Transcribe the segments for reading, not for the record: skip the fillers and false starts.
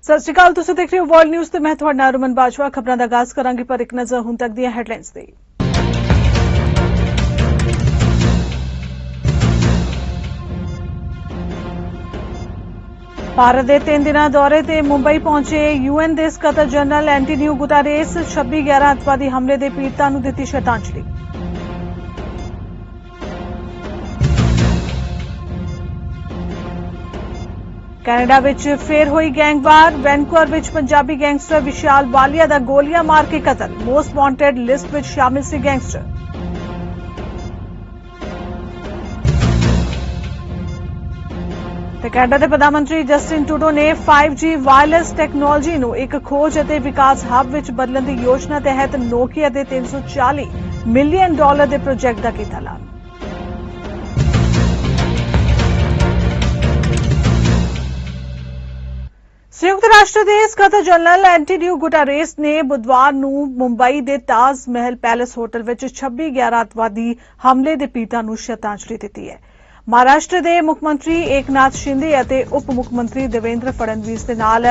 ਸਤਿ ਸ਼੍ਰੀ ਅਕਾਲ, ਤੁਸੀਂ ਦੇਖ ਰਹੇ ਹੋ ਵਰਲਡ ਨਿਊਜ਼ ਤੇ ਮੈਂ ਤੁਹਾਡਾ ਨਾਮ ਰਮਨ ਬਾਜਵਾ। ਖਬਰਾਂ ਦਾ ਆਗਾਜ਼ ਕਰਾਂਗੇ ਪਰ ਇੱਕ ਨਜ਼ਰ ਹੁਣ ਤੱਕ ਦੀਆਂ ਹੈਡਲਾਈਨਸ ਤੇ। ਭਾਰਤ ਦੇ 3 ਦਿਨਾਂ ਦੌਰੇ ਤੇ ਮੁੰਬਈ ਪਹੁੰਚੇ ਯੂਐਨ ਦੇ ਸਕੱਤਰ ਜਨਰਲ ਐਂਟੋਨੀਓ ਗੁਟਾਰੇਸ 26/11 ਅੱਤਵਾਦੀ ਹਮਲੇ ਦੇ ਪੀੜਤਾਂ ਨੂੰ ਦਿੱਤੀ ਸ਼ਰਧਾਂਜਲੀ। ਕੈਨੇਡਾ ਵਿੱਚ ਫੇਰ ਹੋਈ ਗੈਂਗਵਾਰ। ਵੈਨਕੂਵਰ ਵਿੱਚ ਪੰਜਾਬੀ ਗੈਂਗਸਟਰ ਵਿਸ਼ਾਲ ਵਾਲੀਆ ਦਾ ਗੋਲੀਆਂ ਮਾਰ ਕੇ ਕਤਲ। ਮੋਸਟ ਵਾਂਟਡ ਲਿਸਟ ਵਿੱਚ ਸ਼ਾਮਿਲ ਸੀ ਗੈਂਗਸਟਰ। ਤੇ ਕੈਨੇਡਾ ਦੇ ਪ੍ਰਧਾਨ ਮੰਤਰੀ ਜਸਟਿਨ ਟਰੂਡੋ ਨੇ 5G ਵਾਇਰਲੈਸ ਟੈਕਨੋਲੋਜੀ ਨੂੰ ਇੱਕ ਖੋਜ ਅਤੇ ਵਿਕਾਸ ਹੱਬ ਵਿੱਚ ਬਦਲਣ ਦੀ ਯੋਜਨਾ ਤਹਿਤ ਨੋਕੀਆ ਦੇ $340 ਮਿਲੀਅਨ ਦੇ ਪ੍ਰੋਜੈਕਟ ਦਾ ਕੀਤਾ ਐਲਾਨ। ਸੰਯੁਕਤ ਰਾਸ਼ਟਰ ਦੇ ਸਕੱਤਰ ਜਨਰਲ ਐਂਟੋਨੀਓ ਗੁਟਾਰੇਸ ਨੇ ਬੁੱਧਵਾਰ ਨੂੰ ਮੁੰਬਈ ਦੇ ਤਾਜ ਮਹਿਲ ਪੈਲੇਸ ਹੋਟਲ ਵਿੱਚ 26/11 ਅੱਤਵਾਦੀ ਹਮਲੇ ਦੇ ਪੀੜਤਾਂ ਨੂੰ ਸ਼ਰਧਾਂਜਲੀ ਦਿੱਤੀ ਹੈ। ਮਹਾਰਾਸ਼ਟਰ ਦੇ ਮੁੱਖ ਮੰਤਰੀ ਏਕਨਾਥ ਸ਼ਿੰਦੇ ਅਤੇ ਉਪ ਮੁੱਖ ਮੰਤਰੀ ਦੇਵੇਂਦਰ ਫੜਨਵੀਸ ਦੇ ਨਾਲ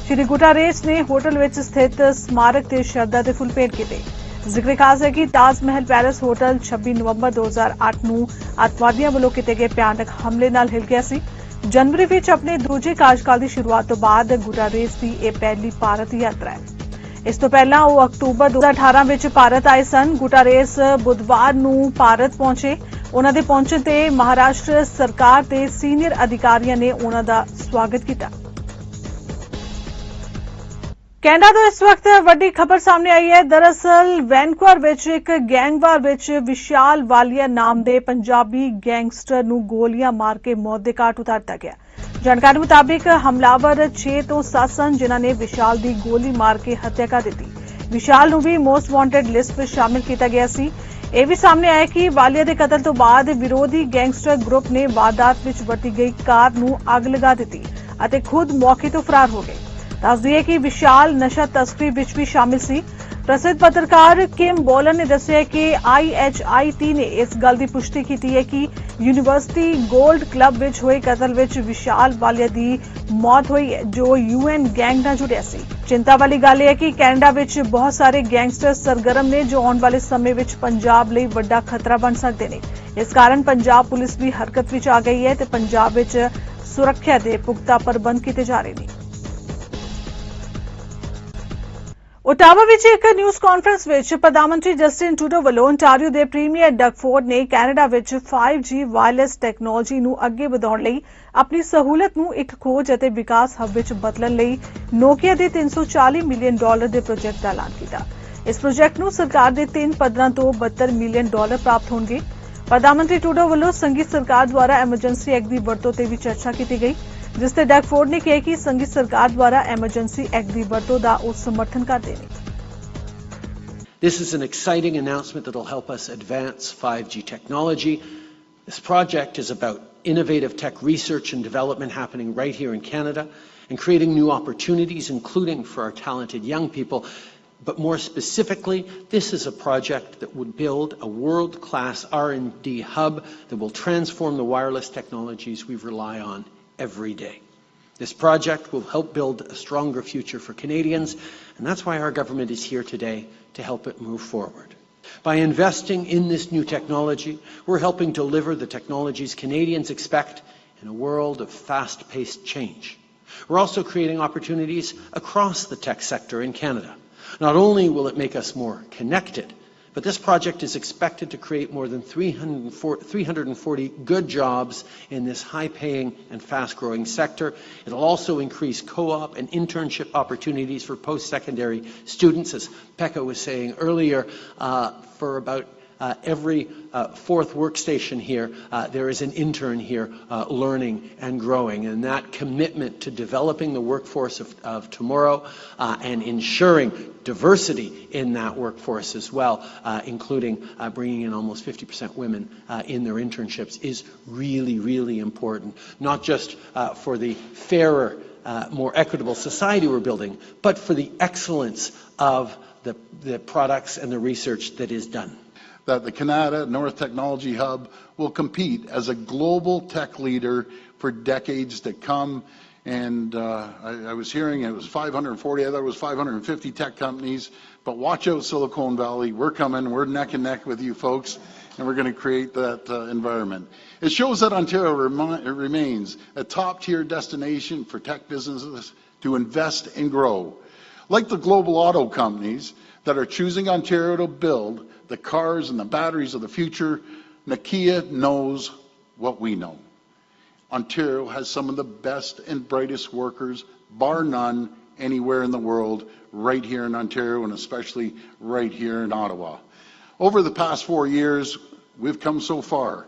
ਸ਼੍ਰੀ ਗੁਟਾਰੇਸ ਨੇ ਹੋਟਲ ਵਿੱਚ ਸਥਿਤ ਸਮਾਰਕ ਤੇ ਸ਼ਰਧਾ ਦੇ ਫੁੱਲ ਭੇਟ ਕੀਤੇ। ਜ਼ਿਕਰ ਖਾਸ ਹੈ ਕਿ ਤਾਜ ਮਹਿਲ ਪੈਲੇਸ ਹੋਟਲ 26 ਨਵੰਬਰ 2008 ਨੂੰ ਅੱਤਵਾਦੀਆਂ ਵੱਲੋਂ ਕੀਤੇ ਗਏ ਭਿਆਨਕ ਹਮਲੇ ਨਾਲ ਹਿਲ ਗਿਆ ਸੀ। ਜਨਵਰੀ ਵਿੱਚ ਆਪਣੇ ਦੂਜੇ ਕਾਰਜਕਾਲ ਦੀ ਸ਼ੁਰੂਆਤ ਤੋਂ ਬਾਅਦ ਗੁਟਾਰੇਸ ਦੀ ਇਹ ਪਹਿਲੀ ਭਾਰਤ ਯਾਤਰਾ ਹੈ। ਇਸ ਤੋਂ ਪਹਿਲਾਂ ਉਹ ਅਕਤੂਬਰ 2018 ਵਿੱਚ ਭਾਰਤ ਆਏ ਸਨ। ਗੁਟਾਰੇਸ ਬੁੱਧਵਾਰ ਨੂੰ ਭਾਰਤ ਪਹੁੰਚੇ। ਉਨ੍ਹਾਂ ਦੇ ਪਹੁੰਚਣ ਤੇ ਮਹਾਰਾਸ਼ਟਰ ਸਰਕਾਰ ਦੇ ਸੀਨੀਅਰ ਅਧਿਕਾਰੀਆਂ ਨੇ ਉਨ੍ਹਾਂ ਦਾ ਸਵਾਗਤ ਕੀਤਾ। ਕੈਨੇਡਾ ਤੋਂ ਇਸ ਵਕਤ ਵੱਡੀ ਖਬਰ ਸਾਹਮਣੇ ਆਈ ਹੈ। ਦਰਅਸਲ ਵੈਨਕੂਵਰ ਵਿੱਚ ਇੱਕ ਗੈਂਗਵਾਰ ਵਿੱਚ ਵਿਸ਼ਾਲ ਵਾਲੀਆ ਨਾਮ ਦੇ ਪੰਜਾਬੀ ਗੈਂਗਸਟਰ ਨੂੰ ਗੋਲੀਆਂ ਮਾਰ ਕੇ ਮੌਤ ਦੇ ਘਾਟ ਉਤਾਰ ਦਿੱਤਾ ਗਿਆ। ਜਾਣਕਾਰੀ ਮੁਤਾਬਿਕ ਹਮਲਾਵਰ 6 ਤੋਂ 7 ਸਨ ਜਿਨ੍ਹਾਂ ਨੇ ਵਿਸ਼ਾਲ ਦੀ ਗੋਲੀ ਮਾਰ ਕੇ ਹੱਤਿਆ ਕਰ ਦਿੱਤੀ। ਵਿਸ਼ਾਲ ਨੂੰ ਵੀ ਮੋਸਟ ਵਾਂਟਡ ਲਿਸਟ ਵਿੱਚ ਸ਼ਾਮਿਲ ਕੀਤਾ ਗਿਆ ਸੀ। ਇਹ ਵੀ ਸਾਹਮਣੇ ਆਇਆ ਕਿ ਵਾਲੀਆ ਦੇ ਕਤਲ ਤੋਂ ਬਾਅਦ ਵਿਰੋਧੀ ਗੈਂਗਸਟਰ ਗਰੁੱਪ ਨੇ ਵਾਰਦਾਤ ਵਿੱਚ ਵਰਤੀ ਗਈ ਕਾਰ ਨੂੰ ਅੱਗ ਲਗਾ ਦਿੱਤੀ ਅਤੇ ਖੁਦ ਮੌਕੇ ਤੋਂ ਫਰਾਰ ਹੋ ਗਏ। ਦੱਸ ਦਈਏ ਕਿ ਵਿਸ਼ਾਲ ਨਸ਼ਾ ਤਸਕਰੀ ਵਿੱਚ ਵੀ ਸ਼ਾਮਿਲ ਸੀ। ਪ੍ਰਸਿੱਧ ਪੱਤਰਕਾਰ ਕਿਮ ਬੋਲਨ ਨੇ ਦੱਸਿਆ ਕਿ IHIT ਨੇ ਇਸ ਗੱਲ ਦੀ ਪੁਸ਼ਟੀ ਕੀਤੀ ਹੈ ਕਿ ਯੂਨੀਵਰਸਿਟੀ ਗੋਲਡ ਕਲੱਬ ਵਿੱਚ ਹੋਏ ਕਤਲ ਵਿੱਚ ਵਿਸ਼ਾਲ ਵਾਲੀਆ ਦੀ ਮੌਤ ਹੋਈ ਹੈ ਜੋ UN ਗੈਂਗ ਨਾਲ ਜੁੜਿਆ ਸੀ। ਚਿੰਤਾ ਵਾਲੀ ਗੱਲ ਇਹ ਹੈ ਕਿ ਕੈਨੇਡਾ ਵਿੱਚ ਬਹੁਤ ਸਾਰੇ ਗੈਂਗਸਟਰ ਸਰਗਰਮ ਨੇ ਜੋ ਆਉਣ ਵਾਲੇ ਸਮੇਂ ਵਿੱਚ ਪੰਜਾਬ ਲਈ ਵੱਡਾ ਖਤਰਾ ਬਣ ਸਕਦੇ ਨੇ। ਇਸ ਕਾਰਨ ਪੰਜਾਬ ਪੁਲਿਸ ਵੀ ਹਰਕਤ ਵਿੱਚ ਆ ਗਈ ਹੈ ਤੇ ਪੰਜਾਬ ਵਿੱਚ ਸੁਰੱਖਿਆ ਦੇ ਪੁਖਤਾ ਪ੍ਰਬੰਧ ਕੀਤੇ ਜਾ ਰਹੇ ਨੇ। ਓਟਾਵਾ ਵਿੱਚ ਇੱਕ ਨਿਊਜ਼ ਕਾਨਫਰੰਸ ਵਿੱਚ ਪ੍ਰਧਾਨ ਮੰਤਰੀ ਜਸਟਿਨ ਟਰੂਡੋ ਵੱਲੋਂ ontario ਦੇ ਪ੍ਰੀਮੀਅਰ ਡਗਫੋਰਡ ਨੇ ਕੈਨੇਡਾ ਵਿੱਚ 5G ਵਾਇਰਲੈਸ ਟੈਕਨੋਲੋਜੀ ਨੂੰ ਅੱਗੇ ਵਧਾਉਣ ਲਈ ਆਪਣੀ ਸਹੂਲਤ ਨੂੰ ਇੱਕ ਖੋਜ ਅਤੇ ਵਿਕਾਸ ਹੱਬ ਵਿੱਚ ਬਦਲਣ ਲਈ ਨੋਕੀਆ ਦੇ $340 ਮਿਲੀਅਨ ਦੇ ਪ੍ਰੋਜੈਕਟ ਦਾ ਐਲਾਨ ਕੀਤਾ। ਇਸ ਪ੍ਰੋਜੈਕਟ ਨੂੰ ਸਰਕਾਰ ਦੇ 3 ਪੱਧਰਾਂ ਤੋਂ $72 ਮਿਲੀਅਨ ਪ੍ਰਾਪਤ ਹੋਣਗੇ। ਪ੍ਰਧਾਨ ਮੰਤਰੀ ਟਰੂਡੋ ਵੱਲੋਂ ਸੰਘੀ ਸਰਕਾਰ ਦੁਆਰਾ ਐਮਰਜੈਂਸੀ ਐਕਟ ਦੀ ਵਰਤੋਂ ਤੇ ਵੀ ਚਰਚਾ ਕੀਤੀ ਗਈ ਜਿਸ ਤੇ ਡਗਫੋਰਡ ਨੇ ਕਿਹਾ ਕਿ ਸੰਘੀ ਸਰਕਾਰ ਦੁਆਰਾ ਐਮਰਜੈਂਸੀ ਐਕਟ ਦੀ ਵਰਤੋਂ ਦਾ ਉਹ ਸਮਰਥਨ ਕਰਦੇ ਨੇ। This is an exciting announcement that will help us advance 5G technology. This project is about innovative tech research and development happening right here in Canada and creating new opportunities, including for our talented young people. But more specifically, this is a project that would build a world-class R&D hub that will transform the wireless technologies we rely on every day. This project will help build a stronger future for Canadians, and that's why our government is here today to help it move forward. By investing in this new technology, we're helping deliver the technologies Canadians expect in a world of fast-paced change. We're also creating opportunities across the tech sector in Canada. Not only will it make us more connected, but this project is expected to create more than 340 good jobs in this high-paying and fast-growing sector. It will also increase co-op and internship opportunities for post-secondary students. As Pekka was saying earlier, for about every fourth workstation here, there is an intern here learning and growing. And that commitment to developing the workforce of tomorrow and ensuring diversity in that workforce as well, including bringing in almost 50% women in their internships, is really, really important, not just for the fairer, more equitable society we're building, but for the excellence of the products and the research that is done. That the Canada North Technology Hub will compete as a global tech leader for decades to come And I was hearing it was 540, I thought it was 550 tech companies. But watch out, Silicon Valley. We're coming. We're neck and neck with you folks, and we're going to create that environment. It shows that Ontario remains a top-tier destination for tech businesses to invest and grow. Like the global auto companies that are choosing Ontario to build the cars and the batteries of the future, Nokia knows what we know. Ontario has some of the best and brightest workers, bar none, anywhere in the world, right here in Ontario and especially right here in Ottawa. Over the past 4 years, we've come so far.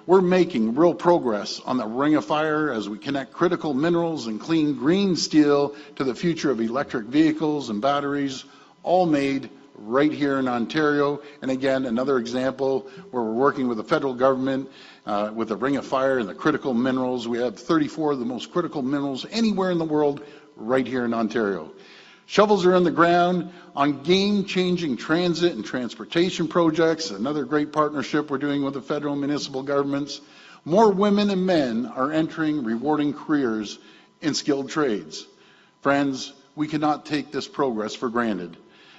We're making real progress on the Ring of Fire as we connect critical minerals and clean green steel to the future of electric vehicles and batteries, all made right here in Ontario. And again, another example where we're working with the federal government with the Ring of Fire and the critical minerals. We have 34 of the most critical minerals anywhere in the world right here in Ontario. Shovels are in the ground on game-changing transit and transportation projects, another great partnership we're doing with the federal and municipal governments. More women and men are entering rewarding careers in skilled trades. Friends, we cannot take this progress for granted.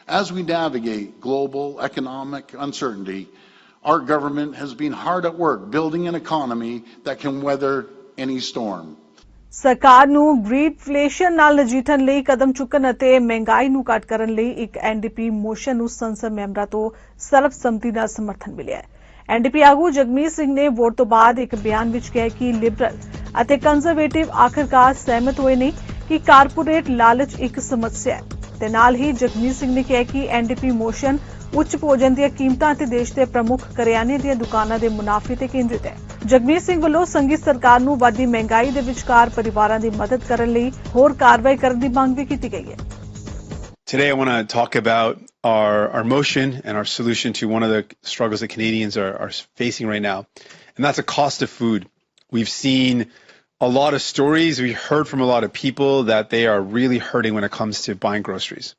As we navigate global economic uncertainty, our government has been hard at work building an economy that can weather any storm. ਸਰਕਾਰ ਨੂੰ ਗ੍ਰੀਡਫਲੇਸ਼ਨ ਨਾਲ ਨਜਿੱਠਣ ਲਈ ਕਦਮ ਚੁੱਕਣ ਅਤੇ ਮਹਿੰਗਾਈ ਨੂੰ ਘੱਟ ਕਰਨ ਲਈ ਇੱਕ ਐਨਡੀਪੀ ਮੋਸ਼ਨ ਨੂੰ ਸੰਸਦ ਮੈਂਬਰਾਂ ਤੋਂ ਸਰਬਸੰਮਤੀ ਨਾਲ ਸਮਰਥਨ ਮਿਲਿਆ ਹੈ। ਐਨਡੀਪੀ ਆਗੂ ਜਗਮੀਤ ਸਿੰਘ ਨੇ ਵੋਟ ਤੋਂ ਬਾਅਦ ਇੱਕ ਬਿਆਨ ਵਿੱਚ ਕਿਹਾ ਕਿ ਲਿਬਰਲ ਅਤੇ ਕੰਜ਼ਰਵੇਟਿਵ ਆਖਰਕਾਰ ਸਹਿਮਤ ਹੋਏ ਨੇ ਕਿ ਕਾਰਪੋਰੇਟ ਲਾਲਚ ਇੱਕ ਸਮੱਸਿਆ ਹੈ ਤੇ ਨਾਲ ਹੀ ਜਗਮੀਤ ਸਿੰਘ ਨੇ ਕਿਹਾ ਕਿ ਐਨਡੀਪੀ ਮੋਸ਼ਨ ਉੱਚ ਭੋਜਨ ਦੀਆਂ ਕੀਮਤਾਂ ਅਤੇ ਦੇਸ਼ ਦੇ ਪ੍ਰਮੁੱਖ ਕਰਿਆਨੇ ਦੀਆਂ ਦੁਕਾਨਾਂ ਦੇ ਮੁਨਾਫੇ ਤੇ ਕੇਂਦਰਿਤ ਹੈ। ਜਗਮੀਤ ਸਿੰਘ ਵੱਲੋਂ ਸੰਘੀ ਸਰਕਾਰ ਨੂੰ ਵੱਧਦੀ ਮਹਿੰਗਾਈ ਦੇ ਵਿਚਕਾਰ ਪਰਿਵਾਰਾਂ ਦੀ ਮਦਦ ਕਰਨ ਲਈ ਹੋਰ ਕਾਰਵਾਈ ਕਰਨ ਦੀ ਮੰਗ ਵੀ ਕੀਤੀ ਗਈ ਹੈ। Today I want to talk about our motion and our solution to one of the struggles that Canadians are facing right now, and that's the cost of food. We've seen a lot of stories, we heard from a lot of people that they are really hurting when it comes to buying groceries.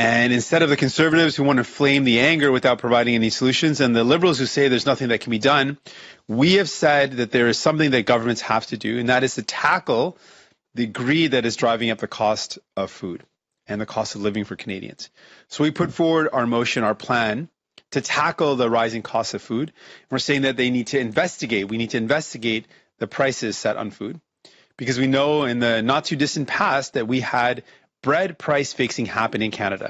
And instead of the Conservatives who want to flame the anger without providing any solutions, and the Liberals who say there's nothing that can be done, we have said that there is something that governments have to do, and that is to tackle the greed that is driving up the cost of food and the cost of living for Canadians. So we put forward our motion, our plan, to tackle the rising cost of food. We're saying that they need to investigate. We need to investigate the prices set on food, because we know in the not too distant past that we had bread price fixing happen in Canada,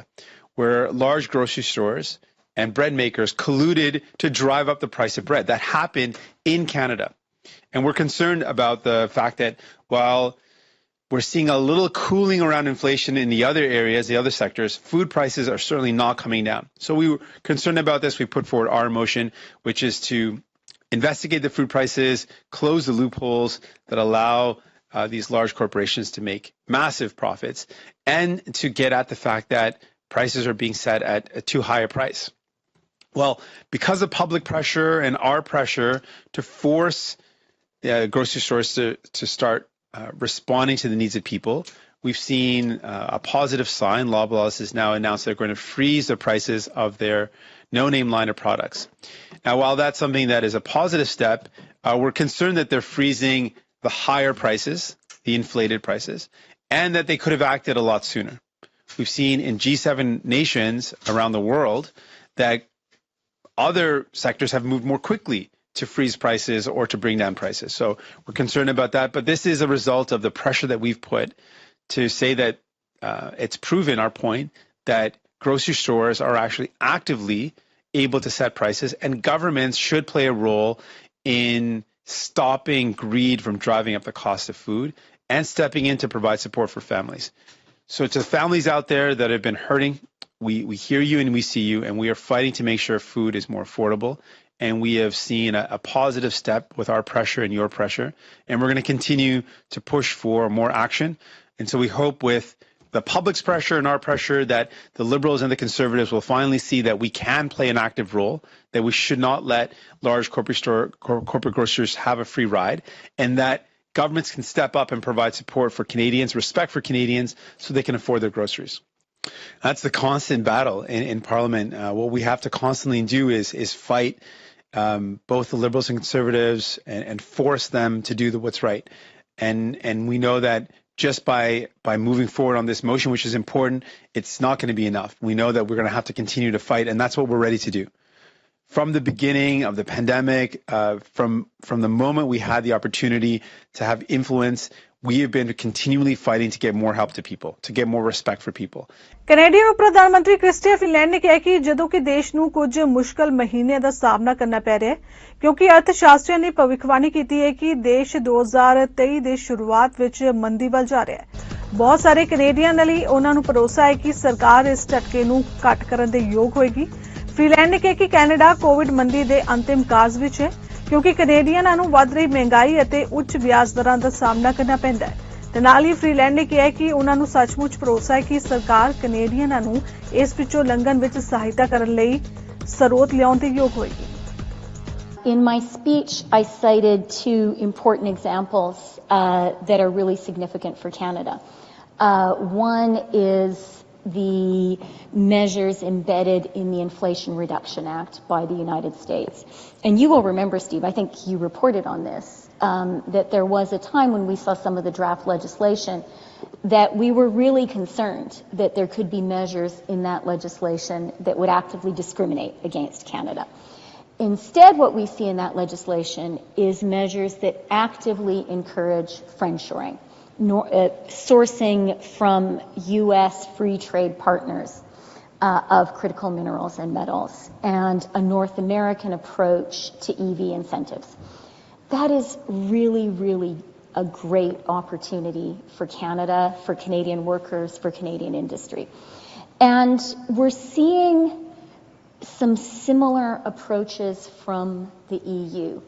where large grocery stores and bread makers colluded to drive up the price of bread. That happened in Canada. And we're concerned about the fact that while we're seeing a little cooling around inflation in the other areas, the other sectors, food prices are certainly not coming down. So we were concerned about this. We put forward our motion, which is to investigate the food prices, close the loopholes that allow these large corporations to make massive profits, and to get at the fact that prices are being set at a too high a price. Well, because of public pressure and our pressure to force grocery stores to start responding to the needs of people, we've seen a positive sign. Loblaws has now announced they're going to freeze the prices of their no-name line of products. Now, while that's something that is a positive step, we're concerned that they're freezing the higher prices, the inflated prices, and that they could have acted a lot sooner. We've seen in G7 nations around the world that other sectors have moved more quickly to freeze prices or to bring down prices. So we're concerned about that. But this is a result of the pressure that we've put to say that it's proven our point that grocery stores are actually actively able to set prices, and governments should play a role in stopping greed from driving up the cost of food and stepping in to provide support for families. So to families out there that have been hurting, we hear you and we see you, and we are fighting to make sure food is more affordable. And we have seen a positive step with our pressure and your pressure, and we're going to continue to push for more action. And so we hope with the public's pressure and our pressure that the Liberals and the Conservatives will finally see that we can play an active role, that we should not let large corporate grocers have a free ride, and that governments can step up and provide support for Canadians, respect for Canadians, so they can afford their groceries. That's the constant battle in Parliament. What we have to constantly do is fight both the Liberals and Conservatives and force them to do what's right. And we know that just by moving forward on this motion, which is important, it's not going to be enough. We know that we're going to have to continue to fight, and that's what we're ready to do. From the beginning of the pandemic, from the moment we had the opportunity to have influence, we have been continually fighting to get more help to people, to get more respect for people. Canadian ਉਪ ਪ੍ਰਧਾਨ ਮੰਤਰੀ Christy Finland ਨੇ ਕਿਹਾ ਕਿ ਜਦੋਂ ਕਿ ਦੇਸ਼ ਨੂੰ ਕੁਝ ਮੁਸ਼ਕਲ ਮਹੀਨਿਆਂ ਦਾ ਸਾਹਮਣਾ ਕਰਨਾ ਪੈ ਰਿਹਾ ਹੈ ਕਿਉਂਕਿ ਅਰਥ ਸ਼ਾਸਤਰੀਆਂ ਨੇ ਭਵਿੱਖਬਾਣੀ ਕੀਤੀ ਹੈ ਕਿ ਦੇਸ਼ 2023 ਦੇ ਸ਼ੁਰੂਆਤ ਵਿੱਚ ਮੰਦੀ ਵੱਲ ਜਾ ਰਿਹਾ ਹੈ। ਬਹੁਤ ਸਾਰੇ ਕੈਨੇਡੀਅਨ ਲਈ ਉਹਨਾਂ ਨੂੰ ਭਰੋਸਾ ਹੈ ਕਿ ਸਰਕਾਰ ਇਸ ਝਟਕੇ ਨੂੰ ਘੱਟ ਕਰਨ ਦੇ ਯੋਗ ਹੋਏਗੀ। ਫਿਨਲੈਂਡ ਨੇ ਕਿਹਾ ਕਿ ਕੈਨੇਡਾ ਕੋਵਿਡ ਮੰਦੀ ਦੇ ਅੰਤਿਮ ਕਾਰਜ ਵਿੱਚ ਹੈ ਕਿਉਂਕਿ ਕੈਨੇਡੀਅਨਾਂ ਨੂੰ ਵੱਧ ਰਹੀ ਮਹਿੰਗਾਈ ਅਤੇ ਉੱਚ ਵਿਆਜ ਦਰਾਂ ਦਾ ਸਾਹਮਣਾ ਕਰਨਾ ਪੈਂਦਾ ਹੈ। ਤੇ ਨਾਲ ਹੀ ਫ੍ਰੀਲੈਂਡ ਨੇ ਕਿਹਾ ਕਿ ਉਹਨਾਂ ਨੂੰ ਸੱਚਮੁੱਚ ਭਰੋਸਾ ਹੈ ਕਿ ਸਰਕਾਰ ਕੈਨੇਡੀਅਨਾਂ ਨੂੰ ਇਸ ਵਿੱਚੋਂ ਲੰਘਣ ਵਿੱਚ ਸਹਾਇਤਾ ਕਰਨ ਲਈ ਸਰੋਤ ਲਿਆਉਣ ਦੇ ਯੋਗ ਹੋਏਗੀ। In my speech, I cited two important examples that are really significant for Canada. One is the measures embedded in the Inflation Reduction Act by the United States. And you will remember, Steve, I think you reported on this, that there was a time when we saw some of the draft legislation that we were really concerned that there could be measures in that legislation that would actively discriminate against Canada. Instead, what we see in that legislation is measures that actively encourage friendshoring, sourcing from U.S. free trade partners of critical minerals and metals, and a North American approach to EV incentives. That is really, really a great opportunity for Canada, for Canadian workers, for Canadian industry. And we're seeing some similar approaches from the EU.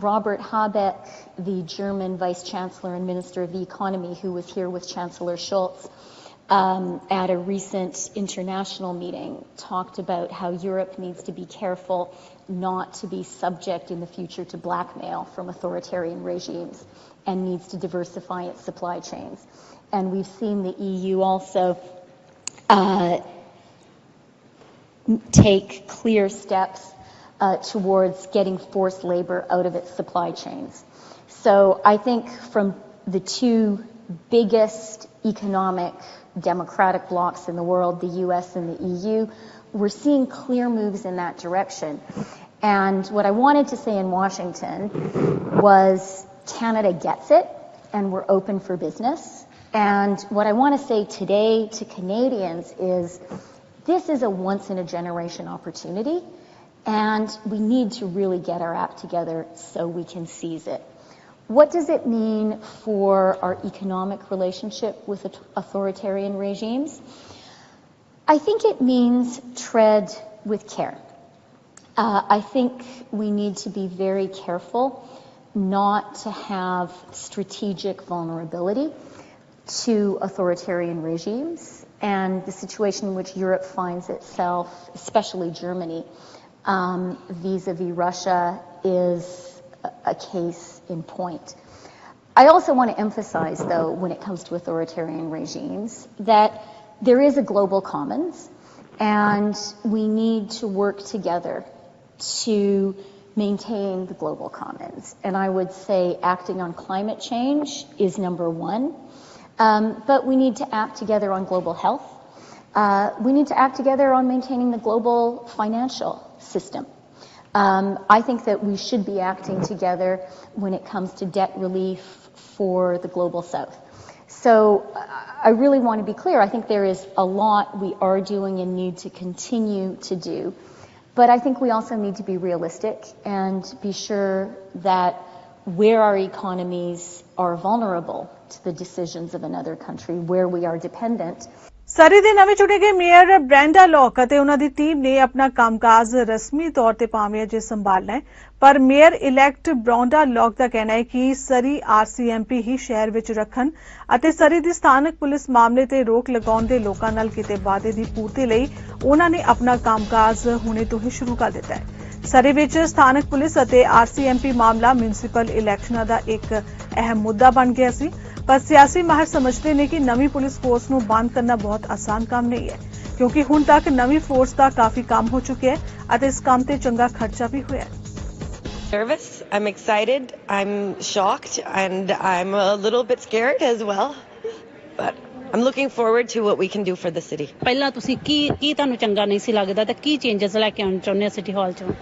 Robert Habeck, the German Vice Chancellor and Minister of the Economy, who was here with Chancellor Scholz at a recent international meeting, talked about how Europe needs to be careful not to be subject in the future to blackmail from authoritarian regimes and needs to diversify its supply chains. And we've seen the EU also take clear steps towards getting forced labor out of its supply chains. So I think from the two biggest economic democratic blocs in the world, the US and the EU, we're seeing clear moves in that direction. And what I wanted to say in Washington was Canada gets it and we're open for business. And what I want to say today to Canadians is this is a once in a generation opportunity and we need to really get our act together so we can seize it. What does it mean for our economic relationship with authoritarian regimes? I think it means tread with care. I think we need to be very careful not to have strategic vulnerability to authoritarian regimes. And the situation in which Europe finds itself, especially Germany, vis-a-vis Russia, is a case in point. I also want to emphasize, though, when it comes to authoritarian regimes, that there is a global commons, and we need to work together to maintain the global commons. And I would say acting on climate change is number one, but we need to act together on global health. We need to act together on maintaining the global financial system. I think that we should be acting together when it comes to debt relief for the global south. So I really want to be clear. I think there is a lot we are doing and need to continue to do. But I think we also need to be realistic and be sure that where our economies are vulnerable to the decisions of another country, where we are dependent, ਸਰੀ ਦੇ ਨਵੇਂ ਚੁਣੇ ਗਏ mayor Brenda lock ਅਤੇ ਉਹਨਾਂ ਦੀ team ਨੇ ਆਪਣਾ ਕੰਮਕਾਜ ਰਸਮੀ ਤੌਰ ਤੇ ਭਾਵੇਂ ਅਜੇ ਸੰਭਾਲਣਾ ਹੈ ਪਰ ਮੇਅਰ ਇਲੈਕਟ ਬ੍ਰੈਂਡਾ ਲੌਕ ਦਾ ਕਹਿਣਾ ਹੈ ਕਿ ਸਰੀ ਆਰਸੀਐਮਪੀ ਹੀ ਸ਼ਹਿਰ ਵਿੱਚ ਰੱਖਣ ਅਤੇ ਸਰੀ ਦੀ ਸਥਾਨਕ ਪੁਲਿਸ ਮਾਮਲੇ ਤੇ ਰੋਕ ਲਗਾਉਣ ਦੇ ਲੋਕਾਂ ਨਾਲ ਕੀਤੇ ਵਾਅਦੇ ਦੀ ਪੂਰਤੀ ਲਈ ਉਹਨਾਂ ਨੇ ਆਪਣਾ ਕੰਮਕਾਜ ਹੁਣੇ ਤੋਂ ਹੀ ਸ਼ੁਰੂ ਕਰ ਦਿੱਤਾ ਹੈ। ਸਰੀ ਵਿੱਚ ਸਥਾਨਕ ਪੁਲਿਸ ਅਤੇ ਆਰਸੀਐਮਪੀ ਮਾਮਲਾ ਮਿਊਨਿਸਪਲ ਇਲੈਕਸ਼ਨਾਂ ਦਾ ਇੱਕ ਅਹਿਮ ਮੁੱਦਾ ਬਣ ਗਿਆ ਸੀ पर सियासी माहिर समझते हैं कि नवी पुलिस फोर्स को बंद करना बहुत आसान काम नहीं है क्योंकि हुण तक नवी फोर्स का काफी काम हो चुका है और इस काम ते चंगा खर्चा भी होया है। Nervous, I'm excited, I'm shocked, and I'm a little bit scared as well. But I'm looking forward to what we can do for the city. ਪਹਿਲਾਂ ਤੁਸੀਂ ਕੀ ਤੁਹਾਨੂੰ ਚੰਗਾ ਨਹੀਂ ਸੀ ਲੱਗਦਾ ਤੇ ਕੀ ਚੇਂਜਸ ਲੈ ਕੇ ਆਉਣ ਚਾਹੁੰਦੇ ਸਿਟੀ ਹਾਲ ਚੋਂ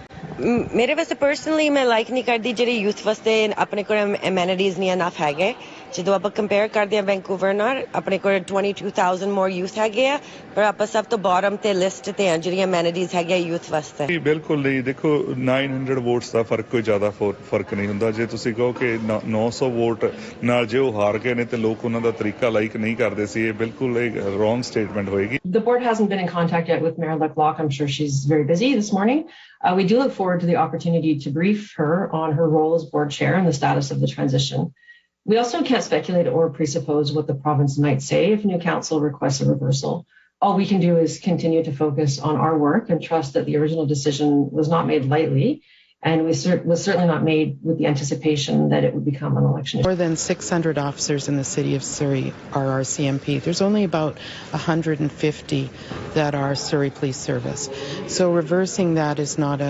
ਮੇਰੇ ਵਾਸਤੇ ਪਰਸਨਲੀ ਮੈਂ ਲਾਈਕ ਨਹੀਂ ਕਰਦੀ ਜਿਹੜੇ ਯੂਥ ਵਾਸਤੇ ਆਪਣੇ ਕੋਲ ਐਮੈਨਿਟੀਜ਼ ਨਹੀਂ ਇਨਫ ਹੈਗੇ ਜਦੋਂ ਆਪਾਂ ਕੰਪੇਅਰ ਕਰਦੇ ਹਾਂ ਵੈਂਕੂਵਰ ਨਾਲ ਆਪਣੇ ਕੋਲ 22000 ਮੋਰ ਯੂਥ ਹੈਗੇ ਆ ਪਰ ਆਪਾਂ ਸਭ ਤੋਂ ਬਾਟਮ ਤੇ ਲਿਸਟ ਤੇ ਆ ਜਿਹੜੀਆਂ ਐਮੈਨਿਟੀਜ਼ ਹੈਗੀਆਂ ਯੂਥ ਵਾਸਤੇ ਬਿਲਕੁਲ ਨਹੀਂ ਦੇਖੋ 900 ਵੋਟਸ ਦਾ ਫਰਕ ਕੋਈ ਜ਼ਿਆਦਾ ਫਰਕ ਨਹੀਂ ਹੁੰਦਾ ਜੇ ਤੁਸੀਂ ਕਹੋ ਕਿ 900 ਵੋਟ ਨਾਲ ਜੇ ਉਹ ਹਾਰ ਗਏ ਨੇ ਤੇ ਲੋਕ ਉਹਨਾਂ ਦਾ ਤਰੀਕਾ ਲਾਈਕ ਨਹੀਂ ਕਰਦੇ ਸੀ ਇਹ ਬਿਲਕੁਲ ਇੱਕ ਰੋਂਗ ਸਟੇਟਮੈਂਟ ਹੋਏਗੀ The board hasn't been in contact yet with Mayor Leclerc. I'm sure she's very busy this morning. We do look forward to the opportunity to brief her on her role as board chair and the status of the transition. We also can't speculate or presuppose what the province might say if new council requests a reversal. All we can do is continue to focus on our work and trust that the original decision was not made lightly and was certainly not made with the anticipation that it would become an election issue. More than 600 officers in the city of Surrey are RCMP. There's only about 150 that are Surrey Police Service. So reversing that is not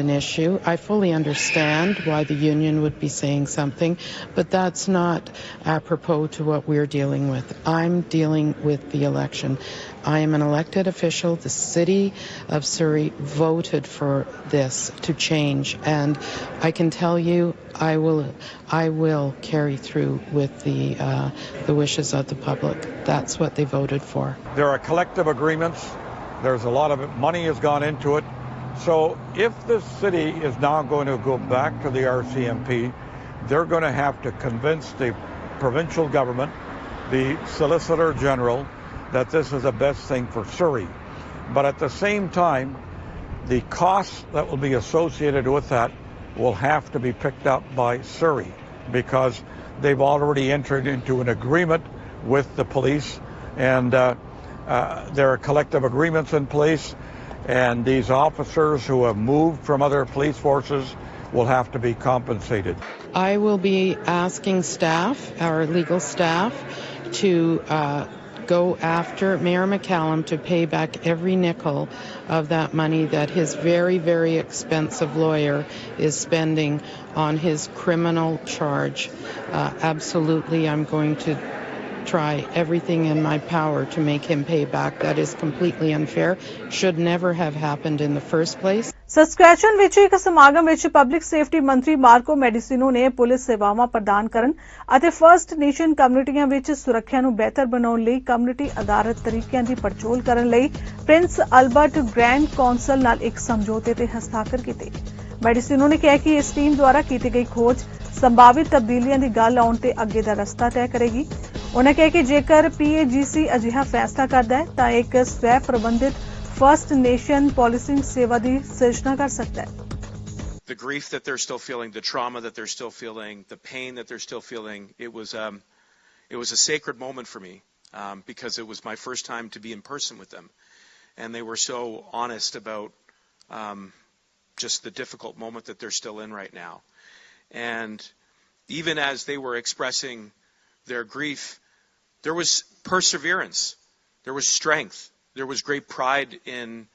an issue. I fully understand why the union would be saying something, but that's not apropos to what we're dealing with. I'm dealing with the election. I am an elected official. The city of Surrey voted for this to change, and I can tell you I will carry through with the wishes of the public. That's what they voted for. There are collective agreements. There's a lot of money has gone into it. So if the city is now going to go back to the RCMP, they're going to have to convince the provincial government, the Solicitor General, that this is the best thing for Surrey. But at the same time, the costs that will be associated with that will have to be picked up by Surrey because they've already entered into an agreement with the police and there are collective agreements in place and these officers who have moved from other police forces will have to be compensated. I will be asking staff, our legal staff, to go after Mayor McCallum to pay back every nickel of that money that his very, very expensive lawyer is spending on his criminal charge. Absolutely, I'm going to try everything in my power to make him pay back. That is completely unfair. Should never have happened in the first place. Saskatchewan ਵਿੱਚ ਇੱਕ ਸਮਾਗਮ ਵਿੱਚ public safety ਮੰਤਰੀ ਮਾਰਕੋ ਮੈਡੀਸਿਨੋ ਨੇ police ਸੇਵਾਵਾਂ ਪ੍ਰਦਾਨ ਕਰਨ ਅਤੇ ਫਰਸਟ ਨੇਸ਼ਨ ਕਮਿਊਨਿਟੀਆਂ ਵਿੱਚ ਸੁਰੱਖਿਆ ਨੂੰ ਬਿਹਤਰ ਬਣਾਉਣ ਲਈ ਕਮਿਊਨਿਟੀ ਆਧਾਰਿਤ ਤਰੀਕਿਆਂ ਦੀ ਪੜਚੋਲ ਕਰਨ ਲਈ ਪ੍ਰਿੰਸ ਅਲਬਰਟ ਗ੍ਰੈਂਡ ਕੌਂਸਲ ਨਾਲ ਇੱਕ ਸਮਝੌਤੇ ਤੇ ਹਸਤਾਖਰ ਕੀਤੇ। ਮੈਡੀਸਿਨੋ ਨੇ ਕਿਹਾ ਕਿ ਇਸ ਟੀਮ ਦੁਆਰਾ ਕੀਤੀ ਗਈ ਖੋਜ ਸੰਭਾਵਿਤ ਤਬਦੀਲੀਆਂ ਦੀ ਗੱਲ ਆਉਣ ਤੇ ਅੱਗੇ ਦਾ ਰਸਤਾ ਤੈਅ ਕਰੇਗੀ। ਉਨ੍ਹਾਂ ਕਿਹਾ ਕਿ ਜੇਕਰ PAGC ਅਜਿਹਾ ਫੈਸਲਾ ਕਰਦਾ ਹੈ ਤਾਂ ਇੱਕ ਸਵੈ ਪ੍ਰਬੰਧਿਤ फर्स्ट नेशन पॉलिसिंग सेवा दी सिरजना कर सकता है। The grief that they're still feeling, the trauma that they're still feeling, the pain that they're still feeling, it was a sacred moment for me because it was my first time to be in person with them, and they were so honest about just the difficult moment that they're still in right now. And even as they were expressing their grief, there was perseverance, there was strength. There was great pride in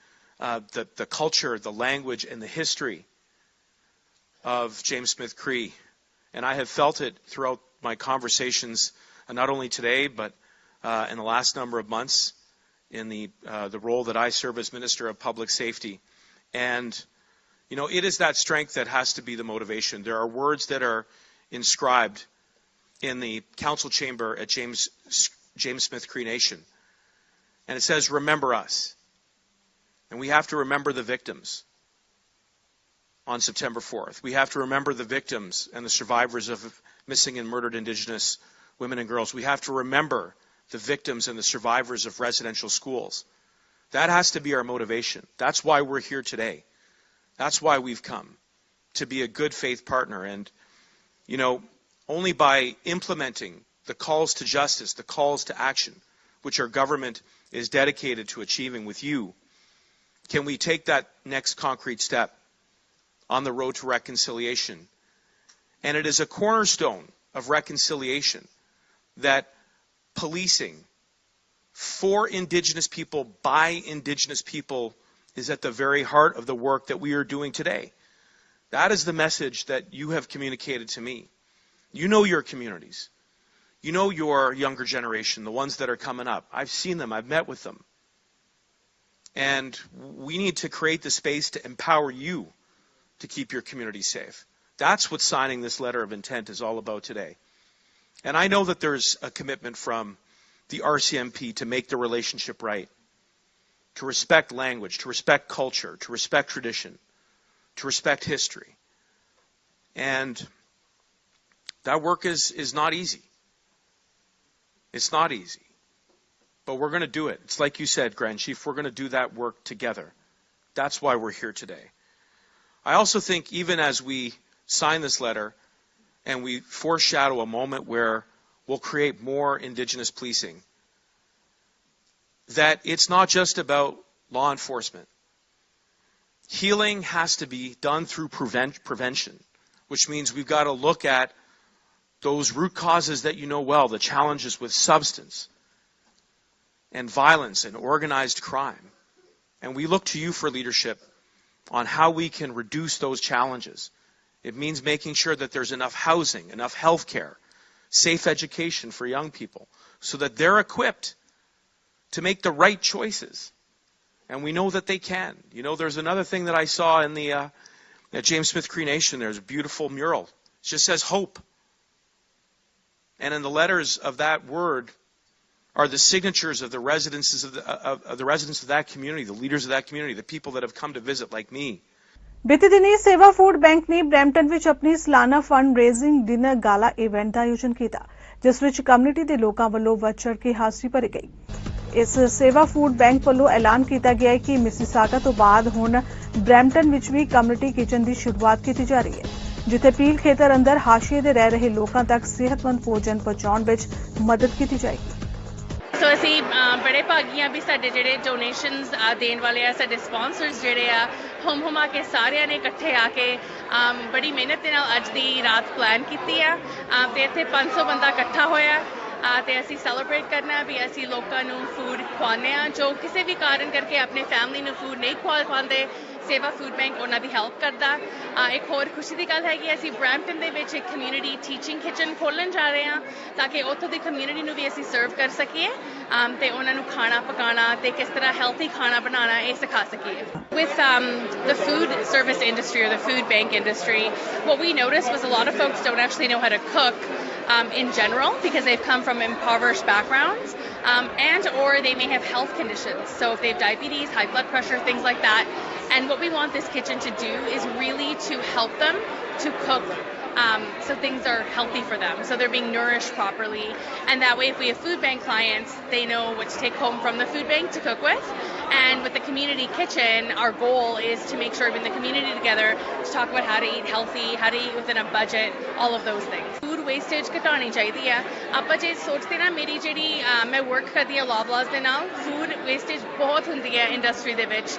the culture, the language, and the history of James Smith Cree. And I have felt it throughout my conversations, not only today, but in the last number of months in the role that I serve as Minister of Public Safety. And, you know, it is that strength that has to be the motivation. There are words that are inscribed in the council chamber at James Smith Cree Nation. And it says, remember us. And we have to remember the victims on September 4th. We have to remember the victims and the survivors of missing and murdered Indigenous women and girls. We have to remember the victims and the survivors of residential schools. That has to be our motivation. That's why we're here today. That's why we've come, to be a good faith partner. And, you know, only by implementing the calls to justice, the calls to action, which our government is dedicated to achieving with you, can we take that next concrete step on the road to reconciliation. And it is a cornerstone of reconciliation that policing for Indigenous people, by Indigenous people, is at the very heart of the work that we are doing today. That is the message that you have communicated to me. You know your communities. You know your younger generation, the ones that are coming up. I've seen them. I've met with them. And we need to create the space to empower you to keep your community safe. That's what signing this letter of intent is all about today. And I know that there's a commitment from the RCMP to make the relationship right, to respect language, to respect culture, to respect tradition, to respect history. And that work is not easy. It's not easy. But we're going to do it. It's like you said, Grand Chief, we're going to do that work together. That's why we're here today. I also think even as we sign this letter and we foreshadow a moment where we'll create more Indigenous policing, that it's not just about law enforcement. Healing has to be done through prevention, which means we've got to look at those root causes that you know well, the challenges with substance and violence and organized crime. And we look to you for leadership on how we can reduce those challenges. It means making sure that there's enough housing, enough health care, safe education for young people so that they're equipped to make the right choices. And we know that they can. You know, there's another thing that I saw in the at James Smith Cree Nation. There's a beautiful mural. It just says hope. And in the letters of that word are the signatures of the residents of that community, the leaders of that community, the people that have come to visit like me. बीते दिनी सेवा food bank ने Brampton विच अपनी सालाना fund raising dinner Gala event का आयोजन किया, जिस विच कम्युनिटी के लोगों वालों वध चढ़ के हाजिरी भरी गई। इस सेवा फूड बैंक वालों ऐलान किया गया है कि मिसिसागा तो बाद हुण ब्रैम्पटन विच भी कम्युनिटी किचन की शुरुआत की जा रही है, जिथे पील खेतर अंदर हाशिए दे रह रहे लोगों तक सेहतमंद भोजन पहुंचाउण विच मदद की जाएगी। सो असी बड़े भागी हाँ भी साडे जिहड़े डोनेशनस देण वाले आ, साडे स्पॉन्सर्स जिहड़े आ हुम हुमा के सारिਆਂ ने इकट्ठे आके बड़ी मेहनत दे नाल अज दी रात प्लान कीती आ ते इत्थे 500 बंदा इकट्ठा होया ਤੇ ਅਸੀਂ ਸੈਲੀਬ੍ਰੇਟ ਕਰਨਾ ਵੀ ਅਸੀਂ ਲੋਕਾਂ ਨੂੰ ਫੂਡ ਖਵਾਉਂਦੇ ਆ ਜੋ ਕਿਸੇ ਵੀ ਕਾਰਨ ਕਰਕੇ ਆਪਣੇ ਫੈਮਿਲੀ ਨੂੰ ਫੂਡ ਨਹੀਂ ਖਵਾ ਪਾਉਂਦੇ। सेवा फूड बैंक ਉਹਨਾਂ ਦੀ ਹੈਲਪ ਕਰਦਾ। ਇੱਕ ਹੋਰ ਖੁਸ਼ੀ ਦੀ ਗੱਲ ਹੈ ਕਿ ਅਸੀਂ ਬ੍ਰੈਂਪਟਨ ਦੇ ਵਿੱਚ ਇੱਕ ਕਮਿਊਨਿਟੀ ਟੀਚਿੰਗ ਕਿਚਨ ਖੋਲਣ ਜਾ ਰਹੇ ਹਾਂ ਤਾਂ ਕਿ ਉੱਥੋਂ ਦੀ ਕਮਿਊਨਿਟੀ ਨੂੰ ਵੀ ਅਸੀਂ ਸਰਵ ਕਰ ਸਕੀਏ ਤੇ ਉਹਨਾਂ ਨੂੰ ਖਾਣਾ ਪਕਾਉਣਾ ਤੇ ਕਿਸ ਤਰ੍ਹਾਂ ਹੈਲਥੀ ਖਾਣਾ ਬਣਾਉਣਾ ਇਹ ਸਿਖਾ ਸਕੀਏ। With the food service industry or the food bank industry, what we noticed was a lot of folks don't actually know how to cook in general because they've come from impoverished backgrounds and or they may have health conditions. So if they have diabetes, high blood pressure, things like that. And what we want this kitchen to do is really to help them to cook so things are healthy for them, so they're being nourished properly. And that way, if we have food bank clients, they know what to take home from the food bank to cook with. And with the community kitchen, our goal is to make sure we bring the community together to talk about how to eat healthy, how to eat within a budget, all of those things. Food wastage ਘਟਾਉਣੀ ਚਾਹੀਦੀ ਹੈ। ਆਪਾਂ ਜੇ ਸੋਚਦੇ ਨਾ ਮੇਰੀ ਜਿਹੜੀ ਮੈਂ work ਕਰਦੀ ਹਾਂ ਲਾਬਲਾਸ ਦੇ ਨਾਲ ਫੂਡ ਵੇਸਟੇਜ ਬਹੁਤ ਹੁੰਦੀ ਹੈ ਇੰਡਸਟਰੀ ਦੇ ਵਿੱਚ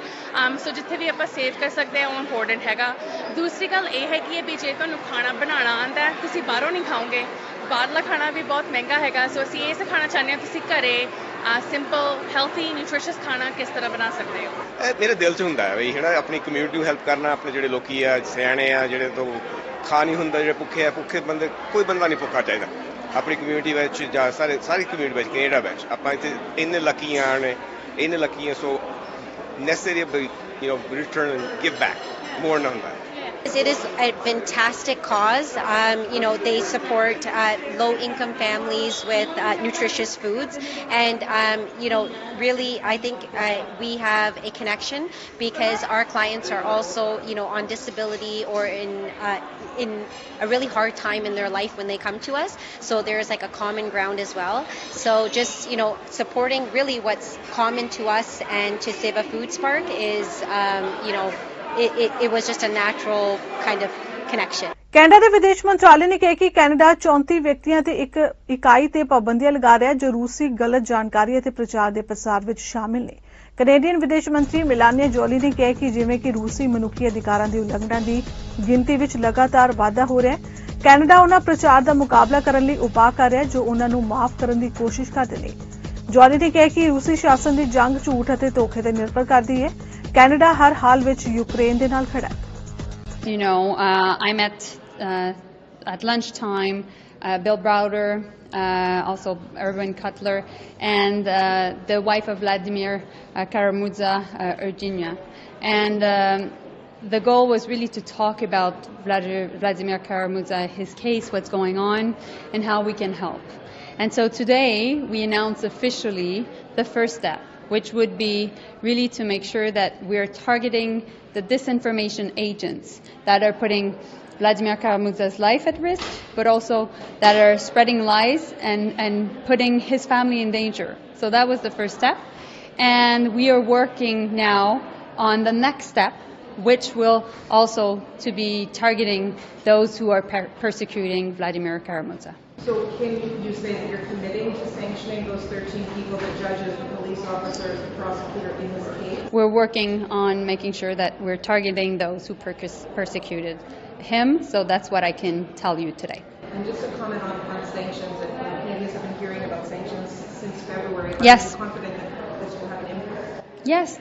ਸੋ ਜਿੱਥੇ ਵੀ ਆਪਾਂ ਸੇਵ ਕਰ ਸਕਦੇ ਹਾਂ ਉਹ ਇੰਪੋਰਟੈਂਟ ਹੈਗਾ। ਦੂਸਰੀ ਗੱਲ ਇਹ ਹੈਗੀ ਹੈ ਵੀ ਜੇ ਤੁਹਾਨੂੰ ਖਾਣਾ ਬਣਾਉਣਾ ਆਉਂਦਾ ਹੈ ਤੁਸੀਂ ਬਾਹਰੋਂ ਨਹੀਂ ਖਾਓਗੇ, ਬਾਹਰਲਾ ਖਾਣਾ ਵੀ ਬਹੁਤ ਮਹਿੰਗਾ ਹੈਗਾ। ਸੋ ਅਸੀਂ ਇਹ ਸਿਖਾਉਣਾ ਚਾਹੁੰਦੇ ਹਾਂ ਤੁਸੀਂ ਘਰੇ ਸਿੰਪਲ ਹੈਲਥੀ ਨਿਊਟ੍ਰੀਸ਼ੀਅਸ ਖਾਣਾ ਕਿਸ ਤਰ੍ਹਾਂ ਬਣਾ ਸਕਦੇ ਹੋ। ਇਹ ਮੇਰੇ ਦਿਲ 'ਚ ਹੁੰਦਾ ਹੈ ਵੀ ਜਿਹੜਾ ਆਪਣੀ ਕਮਿਊਨਿਟੀ ਨੂੰ ਹੈਲਪ ਕਰਨਾ, ਆਪਣੇ ਜਿਹੜੇ ਲੋਕੀ ਆ ਸਿਆਣੇ ਆ ਜਿਹੜੇ ਤੋਂ ਖਾ ਨਹੀਂ ਹੁੰਦਾ, ਜਿਹੜੇ ਭੁੱਖੇ ਬੰਦੇ, ਕੋਈ ਬੰਦਾ ਨਹੀਂ ਭੁੱਖਾ ਚਾਹੀਦਾ ਆਪਣੀ ਕਮਿਊਨਿਟੀ ਵਿੱਚ ਜਾਂ ਸਾਰੀ ਕਮਿਊਨਿਟੀ ਵਿੱਚ ਕੈਨੇਡਾ ਵਿੱਚ। ਆਪਾਂ ਇੱਥੇ ਇੰਨੇ ਲੱਕੀਆਂ ਨੇ, ਇੰਨੇ ਲੱਕੀਆਂ ਸੋ necessary return and give back more than that. It is a fantastic cause. They support low-income families with nutritious foods, and really, I think we have a connection because our clients are also, on disability or in a really hard time in their life when they come to us. So there is like a common ground as well. So just supporting really what's common to us and to Seva Foods Park is it was just a natural kind of connection. Canada ਦੇ ਵਿਦੇਸ਼ ਮੰਤਰਾਲੇ ਨੇ ਕਿਹਾ ਕਿ Canada 34 ਵਿਅਕਤੀਆਂ ਤੇ ਇੱਕ ਇਕਾਈ ਤੇ ਪਾਬੰਦੀਆਂ ਲਗਾ ਰਿਹਾ ਜੋ ਰੂਸੀ ਗਲਤ ਜਾਣਕਾਰੀ ਅਤੇ ਪ੍ਰਚਾਰ ਦੇ ਪ੍ਰਸਾਰ ਵਿੱਚ ਸ਼ਾਮਿਲ ਨੇ। ਕੈਨੇਡੀਅਨ ਵਿਦੇਸ਼ ਮੰਤਰੀ ਮਿਲਾਨੀਆ ਜੋਲੀ ਨੇ ਕਿਹਾ ਕਿ ਜਿਵੇਂ ਕਿ ਰੂਸੀ ਮਨੁੱਖੀ ਅਧਿਕਾਰਾਂ ਦੀ ਉਲੰਘਣਾ ਦੀ ਗਿਣਤੀ ਵਿੱਚ ਲਗਾਤਾਰ ਵਾਧਾ ਹੋ ਰਿਹਾ ਹੈ, ਕੈਨੇਡਾ ਉਹਨਾਂ ਪ੍ਰਚਾਰ ਦਾ ਮੁਕਾਬਲਾ ਕਰਨ ਲਈ ਉਪਾਅ ਕਰ ਰਿਹਾ ਜੋ ਉਹਨਾਂ ਨੂੰ ਮਾਫ ਕਰਨ ਦੀ ਕੋਸ਼ਿਸ਼ ਕਰਦੇ ਨੇ। ਜੋਲੀ ਨੇ ਕਿਹਾ ਕਿ ਰੂਸੀ ਸ਼ਾਸਨ ਦੀ ਜੰਗ ਝੂਠ ਅਤੇ ਧੋਖੇ ਤੇ ਨਿਰਭਰ ਕਰਦੀ ਹੈ। ਕੈਨੇਡਾ ਹਰ ਹਾਲ ਵਿੱਚ ਯੂਕਰੇਨ ਦੇ ਨਾਲ ਖੜਾ ਹੈ। I met at lunchtime Bill Browder, also Erwin Cutler, and the wife of Vladimir Karamurza, Eugenia. And the goal was really to talk about Vladimir Karamurza, his case, what's going on, and how we can help. And so today we announce officially the first step, which would be really to make sure that we're targeting the disinformation agents that are putting Vladimir Karamurza's life at risk, but also that are spreading lies and putting his family in danger. So that was the first step. And we are working now on the next step, which will also to be targeting those who are persecuting Vladimir Karamurza. So can you say that you're committing to sanctioning those 13 people, the judges, the police officers, the prosecutor in this case? We're working on making sure that we're targeting those who persecuted him, so that's what I can tell you today. And just a comment on sanctions, that Canadians have been hearing about sanctions since February. Yes. Are you confident that this will have an impact? Yes,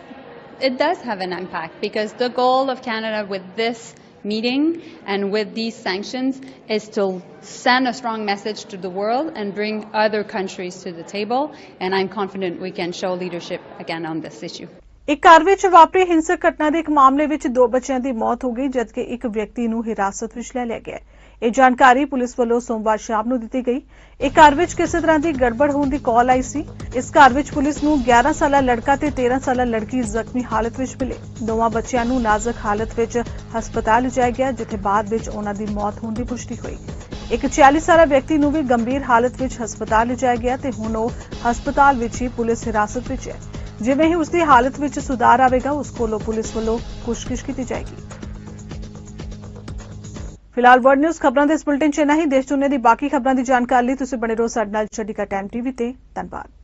it does have an impact, because the goal of Canada with this meeting and with these sanctions is to send a strong message to the world and bring other countries to the table, and I'm confident we can show leadership again on this issue. ਇੱਕ ਘਰ ਵਿੱਚ ਵਾਪਰੀ ਹਿੰਸਕ ਘਟਨਾ ਦੇ ਇੱਕ ਮਾਮਲੇ ਵਿੱਚ 2 ਬੱਚਿਆਂ ਦੀ ਮੌਤ ਹੋ ਗਈ, ਜਦਕਿ ਇੱਕ ਵਿਅਕਤੀ ਨੂੰ ਹਿਰਾਸਤ ਵਿੱਚ ਲੈ ਲਿਆ ਗਿਆ। ਇਹ ਜਾਣਕਾਰੀ ਪੁਲਿਸ ਵੱਲੋਂ ਸੋਮਵਾਰ ਸ਼ਾਮ ਨੂੰ ਦਿੱਤੀ ਗਈ। ਇਹ ਘਰ ਵਿੱਚ ਕਿਸੇ ਤਰ੍ਹਾਂ ਦੀ ਗੜਬੜ ਹੋਣ ਦੀ ਕਾਲ ਆਈ ਸੀ। ਇਸ ਘਰ ਵਿੱਚ ਪੁਲਿਸ ਨੂੰ 11 ਸਾਲਾ ਲੜਕਾ ਤੇ 13 ਸਾਲਾ ਲੜਕੀ ਜ਼ਖਮੀ ਹਾਲਤ ਵਿੱਚ ਮਿਲੇ। ਦੋਵਾਂ ਬੱਚਿਆਂ ਨੂੰ ਨਾਜ਼ੁਕ ਹਾਲਤ ਵਿੱਚ ਹਸਪਤਾਲ ਲਿਜਾਇਆ ਗਿਆ, ਜਿੱਥੇ ਬਾਅਦ ਵਿੱਚ ਉਹਨਾਂ ਦੀ ਮੌਤ ਹੋਣ ਦੀ ਪੁਸ਼ਟੀ ਹੋਈ। ਇੱਕ 40 ਸਾਲਾ ਵਿਅਕਤੀ ਨੂੰ ਵੀ ਗੰਭੀਰ ਹਾਲਤ ਵਿੱਚ ਹਸਪਤਾਲ ਲਿਜਾਇਆ ਗਿਆ ਤੇ ਹੁਣ ਉਹ ਹਸਪਤਾਲ ਵਿੱਚ ਹੀ ਪੁਲਿਸ ਹਿਰਾਸਤ ਵਿੱਚ ਹੈ। ਜਿਵੇਂ ਹੀ ਉਸ ਦੀ ਹਾਲਤ ਵਿੱਚ ਸੁਧਾਰ ਆਵੇਗਾ, ਉਸ ਕੋਲੋਂ ਪੁਲਿਸ ਵੱਲੋਂ ਪੁੱਛਗਿੱਛ ਕੀਤੀ ਜਾਏਗੀ। ਫਿਲਹਾਲ ਵਰਲਡ ਨਿਊਜ਼ ਖਬਰਾਂ ਦੇ ਇਸ ਬੁਲੇਟਿਨ 'ਚ ਇੰਨਾ ਹੀ। ਦੇਸ਼ ਦੁਨੀਆ ਦੀ ਬਾਕੀ ਖਬਰਾਂ ਦੀ ਜਾਣਕਾਰੀ ਲਈ ਤੁਸੀਂ ਬਣੇ ਰਹੋ ਸਾਡੇ ਨਾਲ ਚੰਡੀਗੜ੍ਹ ਟਾਈਮ ਟੀਵੀ ਤੇ। ਧੰਨਵਾਦ।